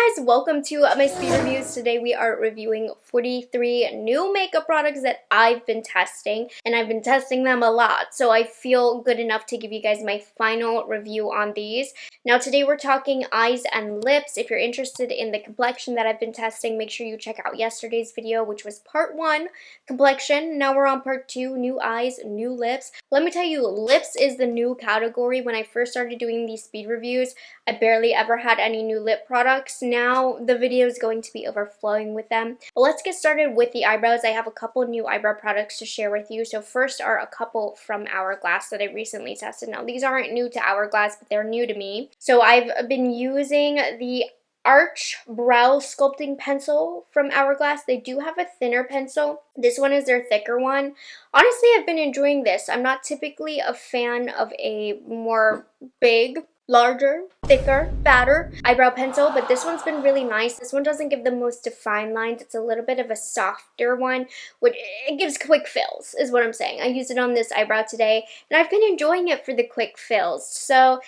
guys, welcome to my speed reviews. Today we are reviewing 43 new makeup products that I've been testing, and I've been testing them a lot, so I feel good enough to give you guys my final review on these. Now today we're talking eyes and lips. If you're interested in the complexion that I've been testing, make sure you check out yesterday's video, which was part 1, complexion. Now we're on part 2, new eyes, new lips. Let me tell you, lips is the new category. When I first started doing these speed reviews, I barely ever had any new lip products. Now the video is going to be overflowing with them. But let's get started with the eyebrows. I have a couple new eyebrow products to share with you. So first are a couple from Hourglass that I recently tested. Now these aren't new to Hourglass, but they're new to me. So I've been using the Arch Brow Sculpting Pencil from Hourglass. They do have a thinner pencil. This one is their thicker one. Honestly, I've been enjoying this. I'm not typically a fan of a more big, larger, thicker, fatter eyebrow pencil, but this one's been really nice. This one doesn't give the most defined lines. It's a little bit of a softer one, which it gives quick fills, is what I'm saying. I used it on this eyebrow today, and I've been enjoying it for the quick fills. So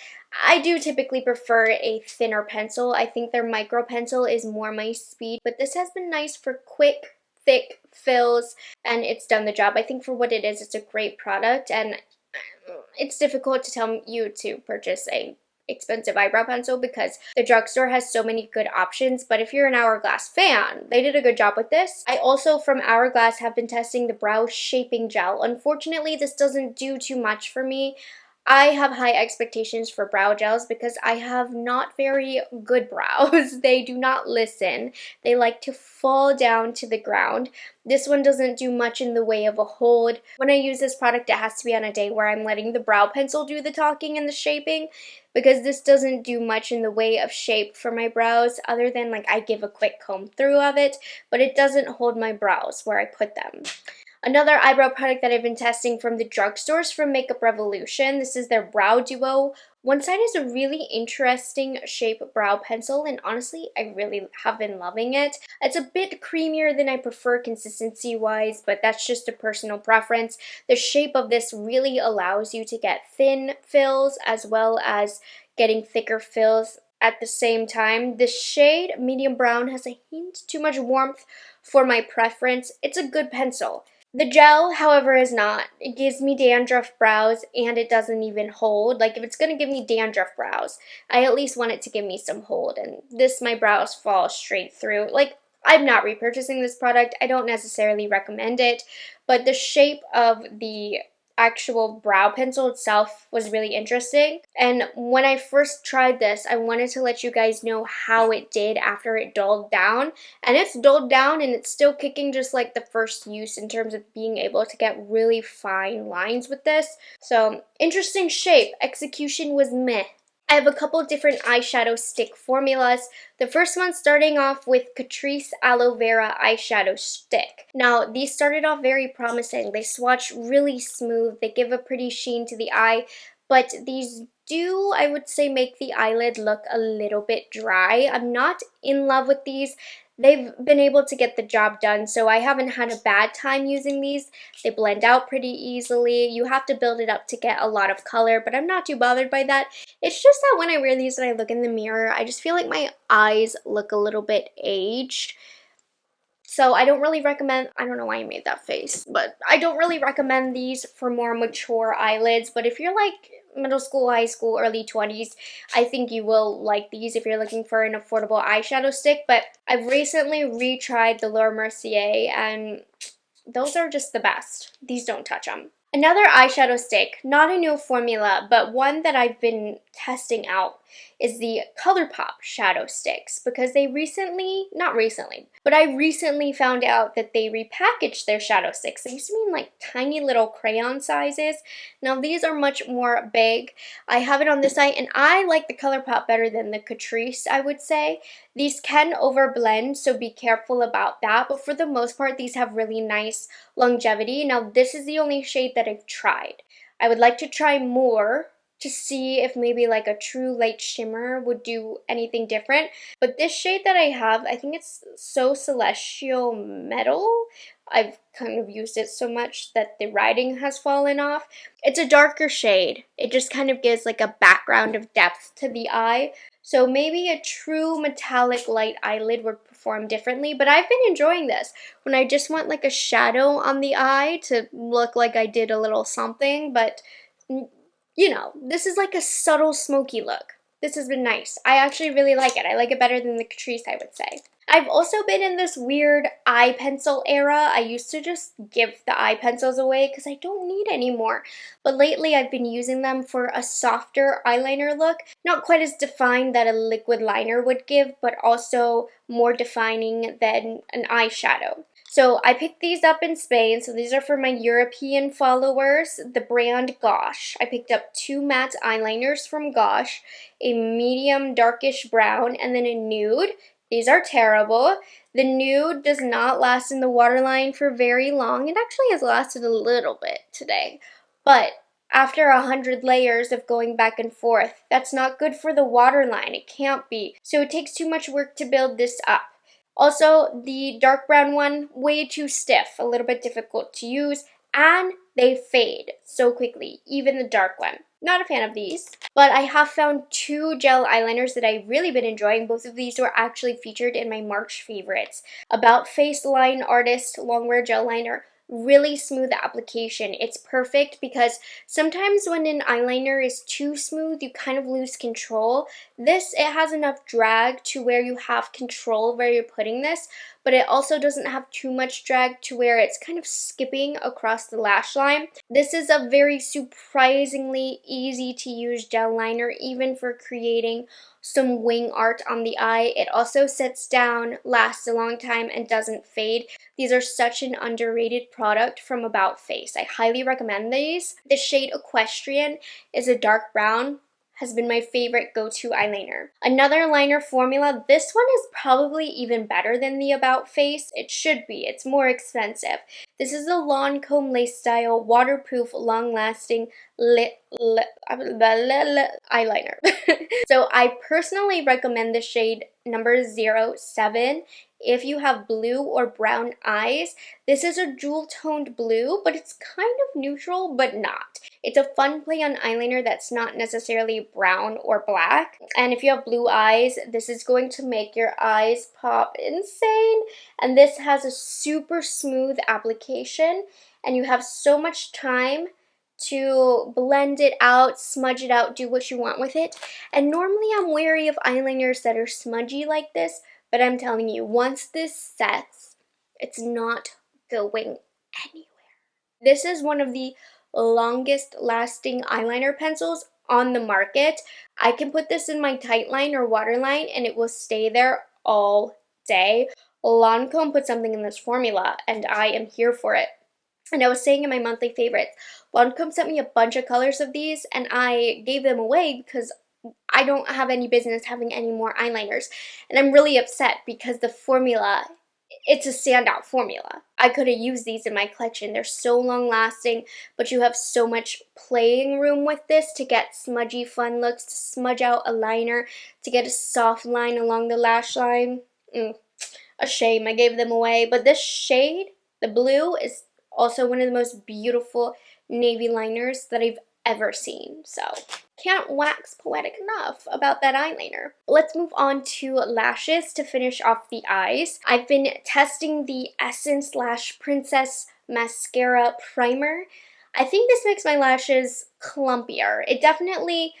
I do typically prefer a thinner pencil. I think their micro pencil is more my speed, but this has been nice for quick, thick fills, and it's done the job. I think for what it is, it's a great product, and it's difficult to tell you to purchase a expensive eyebrow pencil because the drugstore has so many good options. But if you're an Hourglass fan, they did a good job with this. I also from Hourglass have been testing the brow shaping gel. Unfortunately, this doesn't do too much for me. I have high expectations for brow gels because I have not very good brows. They do not listen. They like to fall down to the ground. This one doesn't do much in the way of a hold. When I use this product, it has to be on a day where I'm letting the brow pencil do the talking and the shaping, because this doesn't do much in the way of shape for my brows other than like I give a quick comb through of it, but it doesn't hold my brows where I put them. Another eyebrow product that I've been testing from the drugstores from Makeup Revolution. This is their Brow Duo. One side is a really interesting shape brow pencil, and honestly, I really have been loving it. It's a bit creamier than I prefer consistency-wise, but that's just a personal preference. The shape of this really allows you to get thin fills as well as getting thicker fills at the same time. The shade medium brown has a hint too much warmth for my preference. It's a good pencil. The gel, however, is not. It gives me dandruff brows, and it doesn't even hold. Like, if it's going to give me dandruff brows, I at least want it to give me some hold, and this, my brows fall straight through. Like, I'm not repurchasing this product. I don't necessarily recommend it, but the shape of the actual brow pencil itself was really interesting. And when I first tried this, I wanted to let you guys know how it did after it dulled down. And it's dulled down and it's still kicking just like the first use in terms of being able to get really fine lines with this. So interesting shape. Execution was meh. I have a couple different eyeshadow stick formulas. The first one starting off with Catrice Aloe Vera eyeshadow stick. Now, these started off very promising. They swatch really smooth. They give a pretty sheen to the eye, but these do, I would say, make the eyelid look a little bit dry. I'm not in love with these. They've been able to get the job done, so I haven't had a bad time using these. They blend out pretty easily. You have to build it up to get a lot of color, but I'm not too bothered by that. It's just that when I wear these and I look in the mirror, I just feel like my eyes look a little bit aged. So I don't really recommend, I don't know why I made that face, but I don't really recommend these for more mature eyelids. But if you're like middle school, high school, early 20s, I think you will like these if you're looking for an affordable eyeshadow stick. But I've recently retried the Laura Mercier, and those are just the best. These don't touch them. Another eyeshadow stick, not a new formula, but one that I've been testing out, is the ColourPop shadow sticks, because they I recently found out that they repackaged their shadow sticks. They used to be in like tiny little crayon sizes. Now these are much more big. I have it on this side, and I like the ColourPop better than the Catrice, I would say. These can overblend, so be careful about that, but for the most part, these have really nice longevity. Now this is the only shade that I've tried. I would like to try more to see if maybe like a true light shimmer would do anything different. But this shade that I have, I think it's So Celestial Metal. I've kind of used it so much that the writing has fallen off. It's a darker shade. It just kind of gives like a background of depth to the eye. So maybe a true metallic light eyelid would perform differently, but I've been enjoying this. When I just want like a shadow on the eye to look like I did a little something, but you know, this is like a subtle smoky look. This has been nice. I actually really like it. I like it better than the Catrice, I would say. I've also been in this weird eye pencil era. I used to just give the eye pencils away because I don't need any more. But lately I've been using them for a softer eyeliner look. Not quite as defined that a liquid liner would give, but also more defining than an eyeshadow. So I picked these up in Spain, so these are for my European followers, the brand Gosh. I picked up 2 matte eyeliners from Gosh, a medium darkish brown, and then a nude. These are terrible. The nude does not last in the waterline for very long. It actually has lasted a little bit today, but after 100 layers of going back and forth, that's not good for the waterline. It can't be. So it takes too much work to build this up. Also, the dark brown one, way too stiff, a little bit difficult to use, and they fade so quickly, even the dark one. Not a fan of these. But I have found 2 gel eyeliners that I've really been enjoying. Both of these were actually featured in my March favorites. AboutFace Line Artist Longwear Gel Liner. Really smooth application. It's perfect because sometimes when an eyeliner is too smooth, you kind of lose control. This, it has enough drag to where you have control where you're putting this, but it also doesn't have too much drag to where it's kind of skipping across the lash line. This is a very surprisingly easy to use gel liner, even for creating some wing art on the eye. It also sits down, lasts a long time, and doesn't fade. These are such an underrated product from AboutFace. I highly recommend these. The shade Equestrian is a dark brown, has been my favorite go-to eyeliner. Another liner formula, this one is probably even better than the AboutFace. It should be, it's more expensive. This is the Lancome Lace Style Waterproof Long-Lasting eyeliner. So I personally recommend the shade number 07 if you have blue or brown eyes. This is a jewel-toned blue, but it's kind of neutral, but not. It's a fun play on eyeliner that's not necessarily brown or black. And if you have blue eyes, this is going to make your eyes pop insane. And this has a super smooth application, and you have so much time to blend it out, smudge it out, do what you want with it. And normally I'm wary of eyeliners that are smudgy like this, but I'm telling you, once this sets, it's not going anywhere. This is one of the longest lasting eyeliner pencils on the market. I can put this in my tight line or waterline and it will stay there all day. Lancome put something in this formula and I am here for it. And I was saying in my monthly favorites, Lancome sent me a bunch of colors of these and I gave them away because I don't have any business having any more eyeliners. And I'm really upset because the formula, it's a standout formula. I could have used these in my collection. They're so long lasting, but you have so much playing room with this to get smudgy fun looks, to smudge out a liner, to get a soft line along the lash line. A shame I gave them away. But this shade, the blue, is also one of the most beautiful navy liners that I've ever seen. So can't wax poetic enough about that eyeliner. Let's move on to lashes to finish off the eyes. I've been testing the Essence Lash Princess Mascara Primer. I think this makes my lashes clumpier. It definitely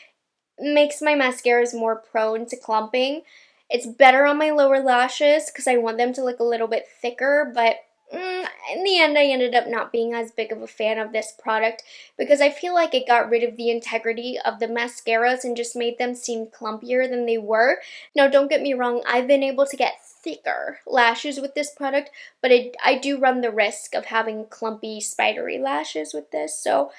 makes my mascaras more prone to clumping. It's better on my lower lashes because I want them to look a little bit thicker, but in the end, I ended up not being as big of a fan of this product because I feel like it got rid of the integrity of the mascaras and just made them seem clumpier than they were. Now, don't get me wrong, I've been able to get thicker lashes with this product, but I do run the risk of having clumpy, spidery lashes with this, so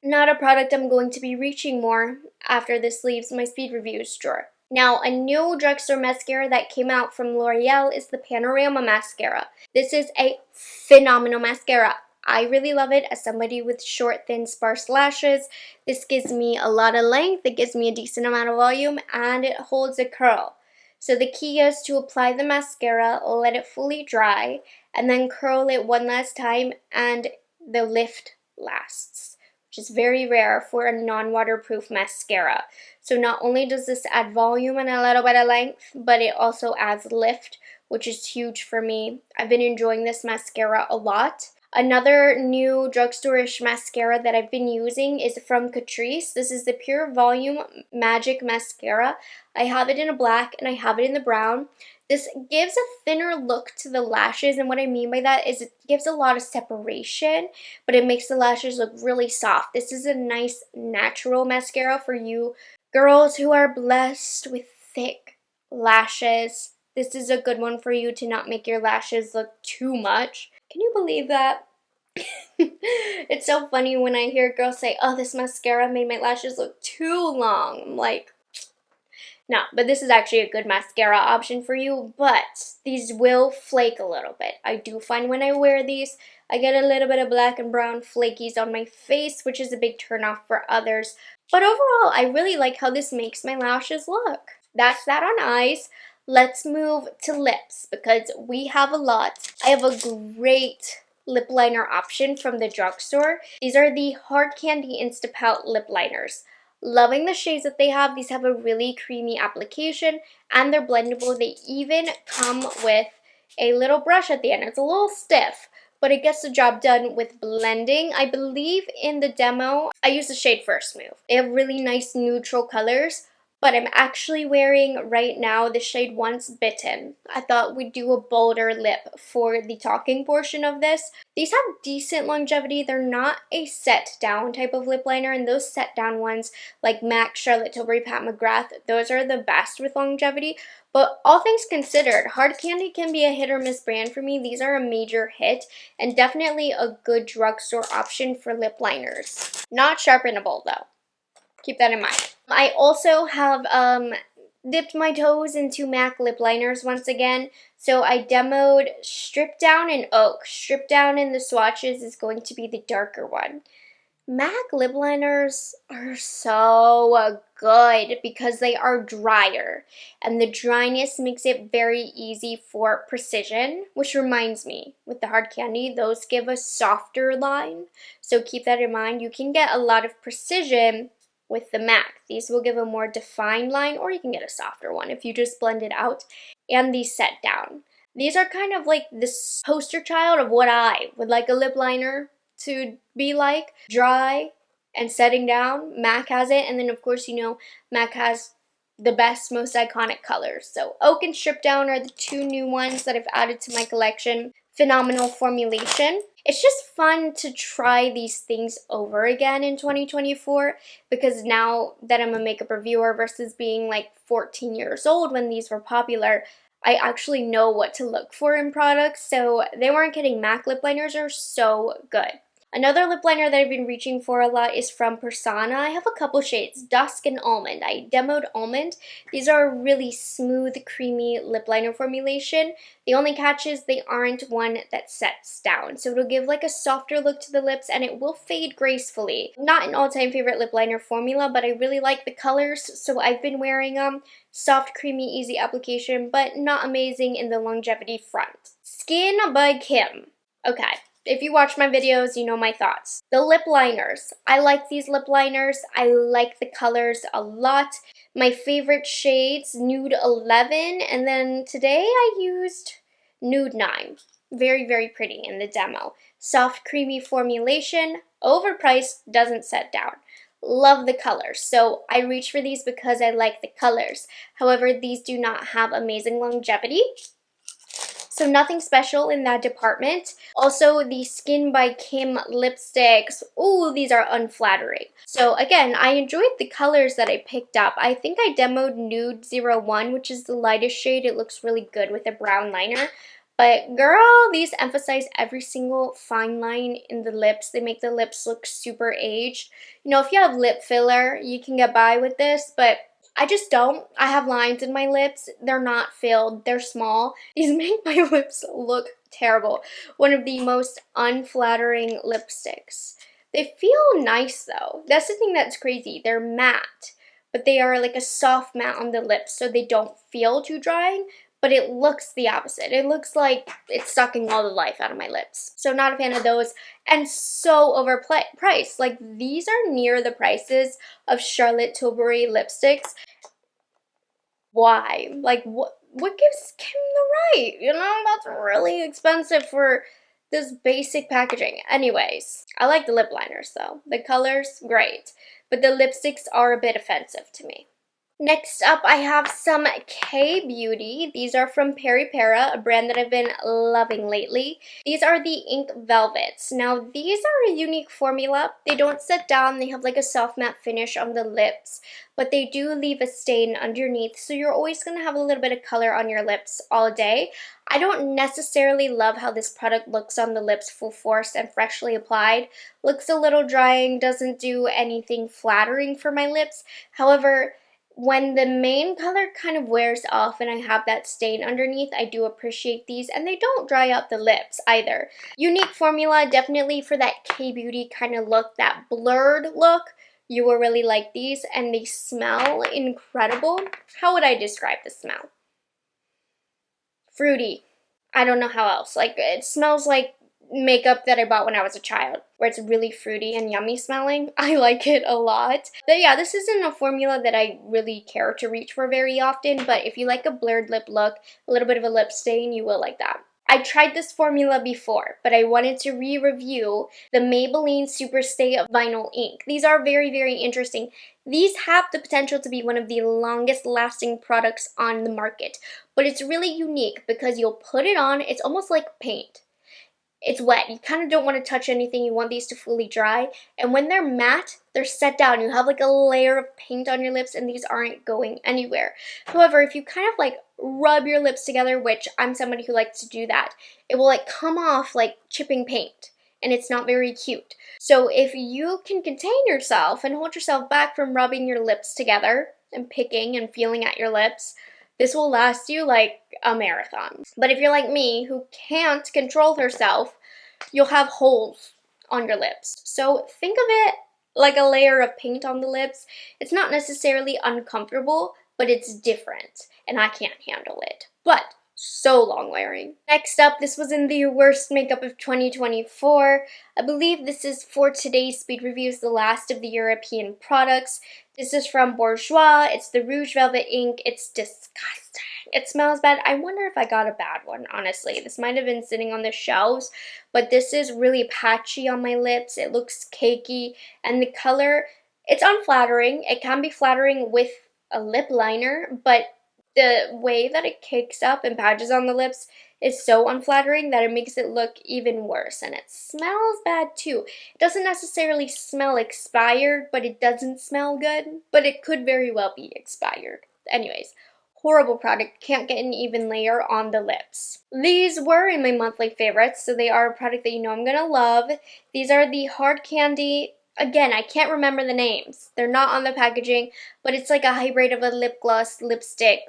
not a product I'm going to be reaching more after this leaves my speed reviews drawer. Now, a new drugstore mascara that came out from L'Oreal is the Panorama Mascara. This is a phenomenal mascara. I really love it as somebody with short, thin, sparse lashes. This gives me a lot of length, it gives me a decent amount of volume, and it holds a curl. So the key is to apply the mascara, let it fully dry, and then curl it one last time, and the lift lasts. which is very rare for a non-waterproof mascara. So not only does this add volume and a little bit of length, but it also adds lift, which is huge for me. I've been enjoying this mascara a lot. Another new drugstore-ish mascara that I've been using is from Catrice. This is the Pure Volume Magic Mascara. I have it in a black and I have it in the brown. This gives a thinner look to the lashes, and what I mean by that is it gives a lot of separation, but it makes the lashes look really soft. This is a nice natural mascara for you girls who are blessed with thick lashes. This is a good one for you to not make your lashes look too much. Can you believe that? It's so funny when I hear girls say, oh, this mascara made my lashes look too long. I'm like, no, but this is actually a good mascara option for you, but these will flake a little bit. I do find when I wear these, I get a little bit of black and brown flakies on my face, which is a big turnoff for others. But overall, I really like how this makes my lashes look. That's that on eyes. Let's move to lips because we have a lot. I have a great lip liner option from the drugstore. These are the Hard Candy Instapout lip liners. Loving the shades that they have. These have a really creamy application and they're blendable. They even come with a little brush at the end. It's a little stiff, but it gets the job done with blending. I believe in the demo, I used the shade First Move. They have really nice neutral colors, but I'm actually wearing right now the shade Once Bitten. I thought we'd do a bolder lip for the talking portion of this. These have decent longevity. They're not a set down type of lip liner, and those set down ones like MAC, Charlotte Tilbury, Pat McGrath, those are the best with longevity. But all things considered, Hard Candy can be a hit or miss brand for me. These are a major hit and definitely a good drugstore option for lip liners. Not sharpenable though. Keep that in mind. I also have dipped my toes into MAC lip liners once again. So I demoed Strip Down and Oak. Strip Down in the swatches is going to be the darker one. MAC lip liners are so good because they are drier. And the dryness makes it very easy for precision. Which reminds me, with the Hard Candy, those give a softer line. So keep that in mind. You can get a lot of precision with the MAC. These will give a more defined line, or you can get a softer one if you just blend it out. And these set down. These are kind of like this poster child of what I would like a lip liner to be like. Dry and setting down. MAC has it, and then of course, you know, MAC has the best, most iconic colors. So Oak and Strip Down are the two new ones that I've added to my collection. Phenomenal formulation. It's just fun to try these things over again in 2024 because now that I'm a makeup reviewer versus being like 14 years old when these were popular, I actually know what to look for in products. So They Weren't Kidding MAC lip liners are so good. Another lip liner that I've been reaching for a lot is from Persona. I have a couple shades, Dusk and Almond. I demoed Almond. These are a really smooth, creamy lip liner formulation. The only catch is they aren't one that sets down. So it'll give like a softer look to the lips and it will fade gracefully. Not an all-time favorite lip liner formula, but I really like the colors. So I've been wearing them. Soft, creamy, easy application, but not amazing in the longevity front. Skin by Kim. Okay. If you watch my videos, you know my thoughts. The lip liners. I like these lip liners. I like the colors a lot. My favorite shades, Nude 11, and then today I used Nude 9. Very, very pretty in the demo. Soft, creamy formulation. Overpriced, doesn't set down. Love the colors. So I reach for these because I like the colors. However, these do not have amazing longevity. So nothing special in that department. Also, the Skin by Kim lipsticks. Ooh, these are unflattering. So again, I enjoyed the colors that I picked up. I think I demoed Nude 01, which is the lightest shade. It looks really good with a brown liner. But girl, these emphasize every single fine line in the lips. They make the lips look super aged. You know, if you have lip filler, you can get by with this, but I just don't. I have lines in my lips. They're not filled. They're small. These make my lips look terrible. One of the most unflattering lipsticks. They feel nice though. That's the thing that's crazy. They're matte, but they are like a soft matte on the lips, so they don't feel too drying, but it looks the opposite. It looks like it's sucking all the life out of my lips. So not a fan of those, and so overpriced. Like, these are near the prices of Charlotte Tilbury lipsticks. Why? Like, what gives Kim the right? You know, that's really expensive for this basic packaging. Anyways, I like the lip liners though. The colors, great. But the lipsticks are a bit offensive to me. Next up, I have some K-Beauty. These are from Peri Para, a brand that I've been loving lately. These are the Ink Velvets. Now, these are a unique formula. They don't set down. They have like a soft matte finish on the lips, but they do leave a stain underneath, so you're always going to have a little bit of color on your lips all day. I don't necessarily love how this product looks on the lips full force and freshly applied. Looks a little drying, doesn't do anything flattering for my lips. However, when the main color kind of wears off and I have that stain underneath, I do appreciate these, and they don't dry out the lips either. Unique formula, definitely for that K-Beauty kind of look, that blurred look. You will really like these, and they smell incredible. How would I describe the smell? Fruity. I don't know how else. Like, it smells like makeup that I bought when I was a child, where it's really fruity and yummy smelling. I like it a lot. But yeah, this isn't a formula that I really care to reach for very often, but if you like a blurred lip look, a little bit of a lip stain, you will like that. I tried this formula before, but I wanted to re-review the Maybelline Superstay Vinyl Ink. These are very, very interesting. These have the potential to be one of the longest lasting products on the market, but it's really unique because you'll put it on, it's almost like paint. It's wet. You kind of don't want to touch anything. You want these to fully dry. And when they're matte, they're set down. You have like a layer of paint on your lips, and these aren't going anywhere. However, if you kind of like rub your lips together, which I'm somebody who likes to do that, it will like come off like chipping paint, and it's not very cute. So if you can contain yourself and hold yourself back from rubbing your lips together and picking and feeling at your lips, this will last you like a marathon. But if you're like me, who can't control herself, you'll have holes on your lips. So think of it like a layer of paint on the lips. It's not necessarily uncomfortable, but it's different, and I can't handle it. But so long wearing. Next up, this was in the worst makeup of 2024. I believe this is for today's speed reviews, the last of the European products. This is from Bourjois. It's the Rouge Velvet Ink. It's disgusting. It smells bad. I wonder if I got a bad one, honestly. This might have been sitting on the shelves, but this is really patchy on my lips. It looks cakey, and the color, it's unflattering. It can be flattering with a lip liner, but the way that it cakes up and patches on the lips is so unflattering that it makes it look even worse, and it smells bad too. It doesn't necessarily smell expired, but it doesn't smell good, but it could very well be expired. Anyways, horrible product. Can't get an even layer on the lips. These were in my monthly favorites, so they are a product that you know I'm gonna love. These are the Hard Candy. Again, I can't remember the names. They're not on the packaging, but it's like a hybrid of a lip gloss, lipstick,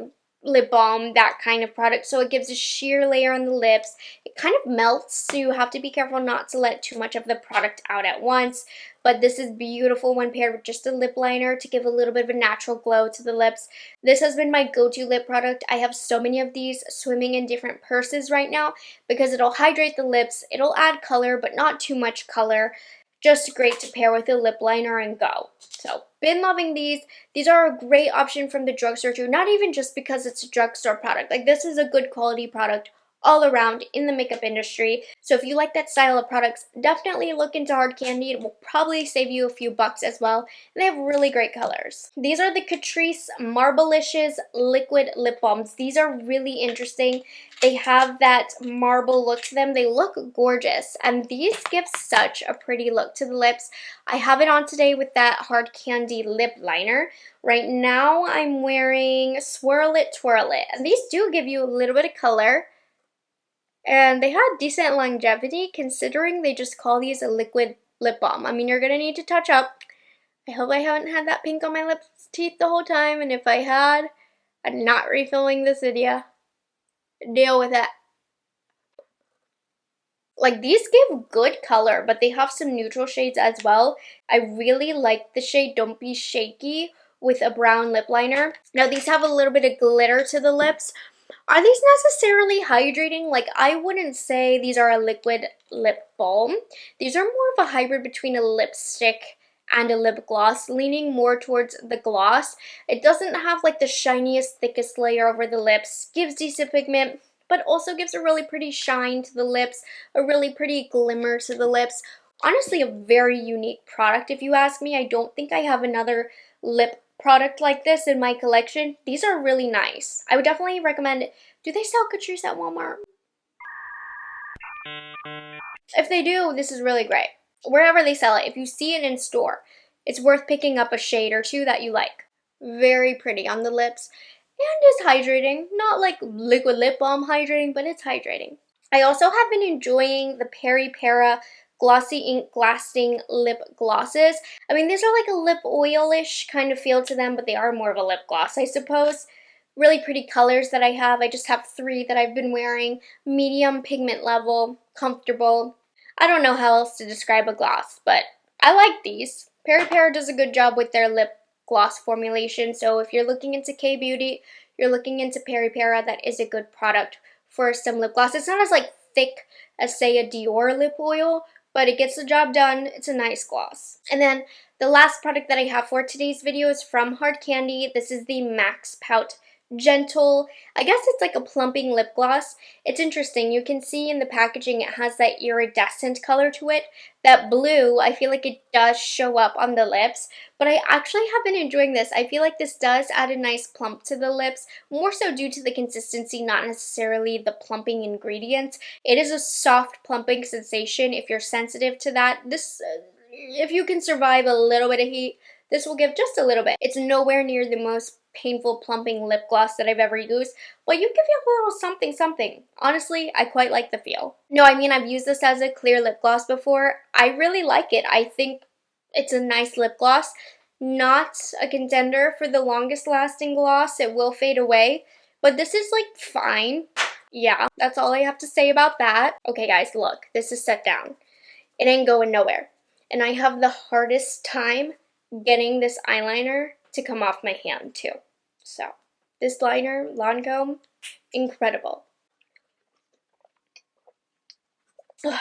lip balm, that kind of product. So it gives a sheer layer on the lips. It kind of melts, so you have to be careful not to let too much of the product out at once. But this is beautiful when paired with just a lip liner to give a little bit of a natural glow to the lips. This has been my go-to lip product. I have so many of these swimming in different purses right now because it'll hydrate the lips, it'll add color, but not too much color. Just great to pair with a lip liner and go. So, been loving these. These are a great option from the drugstore too, not even just because it's a drugstore product. Like, this is a good quality product all around in the makeup industry. So if you like that style of products, definitely look into Hard Candy. It will probably save you a few bucks as well. And they have really great colors. These are the Catrice Marbleicious Liquid Lip Balms. These are really interesting. They have that marble look to them. They look gorgeous. And these give such a pretty look to the lips. I have it on today with that Hard Candy lip liner. Right now I'm wearing Swirl It, Twirl It. And these do give you a little bit of color. And they had decent longevity considering they just call these a liquid lip balm. I mean, you're going to need to touch up. I hope I haven't had that pink on my lips teeth the whole time. And if I had, I'm not refilling this video. Deal with it. Like, these give good color, but they have some neutral shades as well. I really like the shade Don't Be Shaky with a brown lip liner. Now, these have a little bit of glitter to the lips, Are these necessarily hydrating? Like, I wouldn't say these are a liquid lip balm. These are more of a hybrid between a lipstick and a lip gloss, leaning more towards the gloss. It doesn't have like the shiniest, thickest layer over the lips, gives decent pigment, but also gives a really pretty shine to the lips, a really pretty glimmer to the lips. Honestly, a very unique product if you ask me. I don't think I have another lip product like this in my collection. These are really nice. I would definitely recommend. Do they sell Catrice at Walmart? If they do, this is really great. Wherever they sell it, if you see it in store, it's worth picking up a shade or two that you like. Very pretty on the lips and is hydrating. Not like liquid lip balm hydrating, but it's hydrating. I also have been enjoying the Rephr Glossy Ink Lasting Lip Glosses. I mean, these are like a lip oil-ish kind of feel to them, but they are more of a lip gloss, I suppose. Really pretty colors that I have. I just have 3 that I've been wearing. Medium pigment level, comfortable. I don't know how else to describe a gloss, but I like these. Rephr does a good job with their lip gloss formulation, so if you're looking into K-beauty, you're looking into Rephr, that is a good product for some lip gloss. It's not as like thick as, say, a Dior lip oil, but it gets the job done. It's a nice gloss. And then the last product that I have for today's video is from Hard Candy. This is the Max Pout Gentle. I guess it's like a plumping lip gloss. It's interesting. You can see in the packaging it has that iridescent color to it. That blue, I feel like it does show up on the lips, but I actually have been enjoying this. I feel like this does add a nice plump to the lips, more so due to the consistency, not necessarily the plumping ingredients. It is a soft plumping sensation if you're sensitive to that. This, if you can survive a little bit of heat, this will give just a little bit. It's nowhere near the most painful plumping lip gloss that I've ever used, but you give you a little something something. Honestly, I quite like the feel. No, I mean, I've used this as a clear lip gloss before. I really like it. I think it's a nice lip gloss. Not a contender for the longest lasting gloss. It will fade away, but this is like fine. Yeah, that's all I have to say about that. Okay guys, look, this is set down. It ain't going nowhere. And I have the hardest time getting this eyeliner to come off my hand too. So, this liner, Lancome, incredible. Ugh.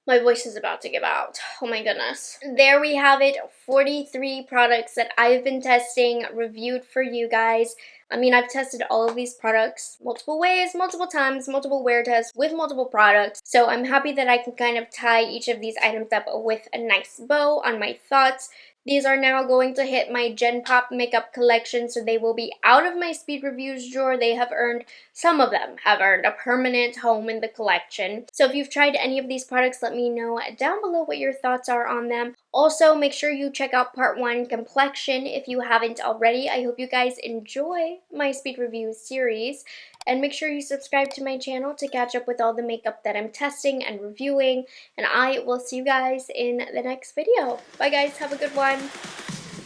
My voice is about to give out. Oh my goodness. There we have it, 43 products that I've been testing, reviewed for you guys. I mean, I've tested all of these products multiple ways, multiple times, multiple wear tests with multiple products. So I'm happy that I can kind of tie each of these items up with a nice bow on my thoughts. These are now going to hit my Gen Pop makeup collection, so they will be out of my speed reviews drawer. They have earned, some of them have earned a permanent home in the collection. So if you've tried any of these products, let me know down below what your thoughts are on them. Also, make sure you check out part 1, complexion, if you haven't already. I hope you guys enjoy my speed reviews series. And make sure you subscribe to my channel to catch up with all the makeup that I'm testing and reviewing. And I will see you guys in the next video. Bye guys, have a good one.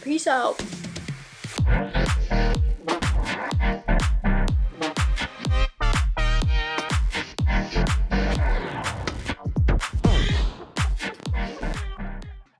Peace out.